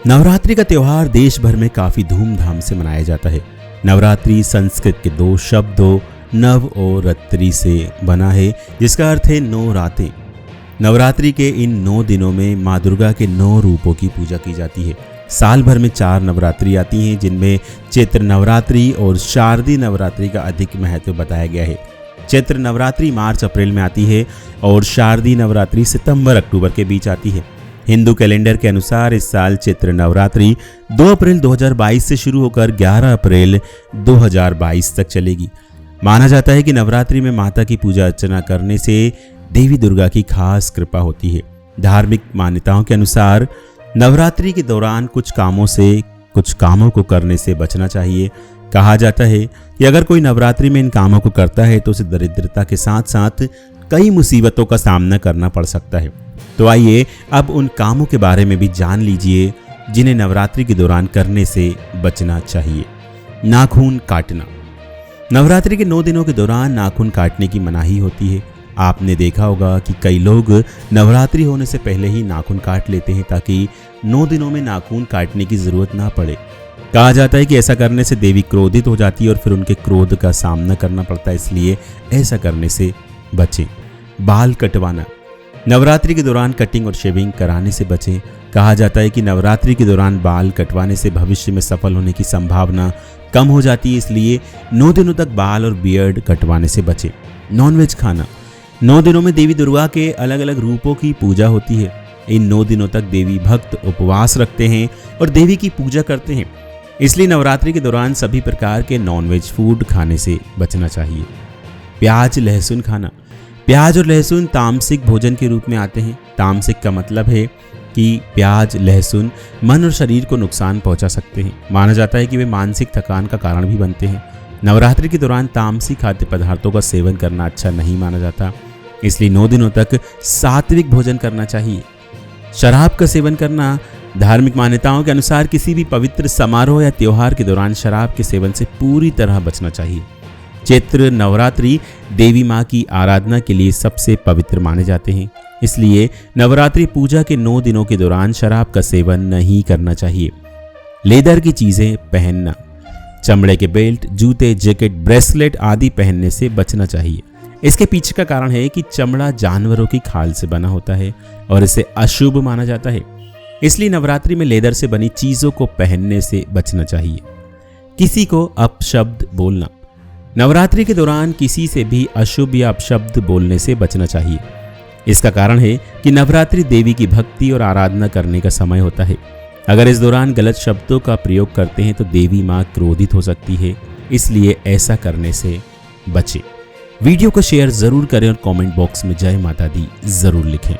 नवरात्रि का त्योहार देश भर में काफी धूमधाम से मनाया जाता है। नवरात्रि संस्कृत के दो शब्दों नव और रात्रि से बना है, जिसका अर्थ है 9 रातें। नवरात्रि के इन 9 दिनों में माँ दुर्गा के 9 रूपों की पूजा की जाती है। साल भर में 4 नवरात्रि आती हैं, जिनमें चैत्र नवरात्रि और शारदीय नवरात्रि का अधिक महत्व बताया गया है। चैत्र नवरात्रि मार्च अप्रैल में आती है और शारदीय नवरात्रि सितंबर अक्टूबर के बीच आती है। हिंदू कैलेंडर के अनुसार इस साल चैत्र नवरात्रि 2 अप्रैल 2022 से शुरू होकर 11 अप्रैल 2022 तक चलेगी। माना जाता है कि नवरात्रि में माता की पूजा अर्चना करने से देवी दुर्गा की खास कृपा होती है। धार्मिक मान्यताओं के अनुसार नवरात्रि के दौरान कुछ कामों को करने से बचना चाहिए। कहा जाता है कि अगर कोई नवरात्रि में इन कामों को करता है तो उसे दरिद्रता के साथ साथ कई मुसीबतों का सामना करना पड़ सकता है। तो आइए अब उन कामों के बारे में भी जान लीजिए जिन्हें नवरात्रि के दौरान करने से बचना चाहिए। नाखून काटना। नवरात्रि के 9 दिनों के दौरान नाखून काटने की मनाही होती है। आपने देखा होगा कि कई लोग नवरात्रि होने से पहले ही नाखून काट लेते हैं ताकि 9 दिनों में नाखून काटने की जरूरत ना पड़े। कहा जाता है कि ऐसा करने से देवी क्रोधित हो जाती है और फिर उनके क्रोध का सामना करना पड़ता है, इसलिए ऐसा करने से बचें। बाल कटवाना। नवरात्रि के दौरान कटिंग और शेविंग कराने से बचें। कहा जाता है कि नवरात्रि के दौरान बाल कटवाने से भविष्य में सफल होने की संभावना कम हो जाती है, इसलिए 9 दिनों तक बाल और बियर्ड कटवाने से बचें। नॉनवेज खाना। 9 दिनों में देवी दुर्गा के अलग अलग रूपों की पूजा होती है। इन 9 दिनों तक देवी भक्त उपवास रखते हैं और देवी की पूजा करते हैं, इसलिए नवरात्रि के दौरान सभी प्रकार के नॉनवेज फूड खाने से बचना चाहिए। प्याज लहसुन खाना। प्याज और लहसुन तामसिक भोजन के रूप में आते हैं। तामसिक का मतलब है कि प्याज लहसुन मन और शरीर को नुकसान पहुंचा सकते हैं। माना जाता है कि वे मानसिक थकान का कारण भी बनते हैं। नवरात्रि के दौरान तामसिक खाद्य पदार्थों का सेवन करना अच्छा नहीं माना जाता, इसलिए 9 दिनों तक सात्विक भोजन करना चाहिए। शराब का सेवन करना। धार्मिक मान्यताओं के अनुसार किसी भी पवित्र समारोह या त्योहार के दौरान शराब के सेवन से पूरी तरह बचना चाहिए। चैत्र नवरात्रि देवी माँ की आराधना के लिए सबसे पवित्र माने जाते हैं, इसलिए नवरात्रि पूजा के 9 दिनों के दौरान शराब का सेवन नहीं करना चाहिए। लेदर की चीजें पहनना। चमड़े के बेल्ट, जूते, जैकेट, ब्रेसलेट आदि पहनने से बचना चाहिए। इसके पीछे का कारण है कि चमड़ा जानवरों की खाल से बना होता है और इसे अशुभ माना जाता है, इसलिए नवरात्रि में लेदर से बनी चीजों को पहनने से बचना चाहिए। किसी को अपशब्द बोलना। नवरात्रि के दौरान किसी से भी अशुभ या अपशब्द बोलने से बचना चाहिए। इसका कारण है कि नवरात्रि देवी की भक्ति और आराधना करने का समय होता है। अगर इस दौरान गलत शब्दों का प्रयोग करते हैं तो देवी माँ क्रोधित हो सकती है, इसलिए ऐसा करने से बचें। वीडियो को शेयर जरूर करें और कमेंट बॉक्स में जय माता दी जरूर लिखें।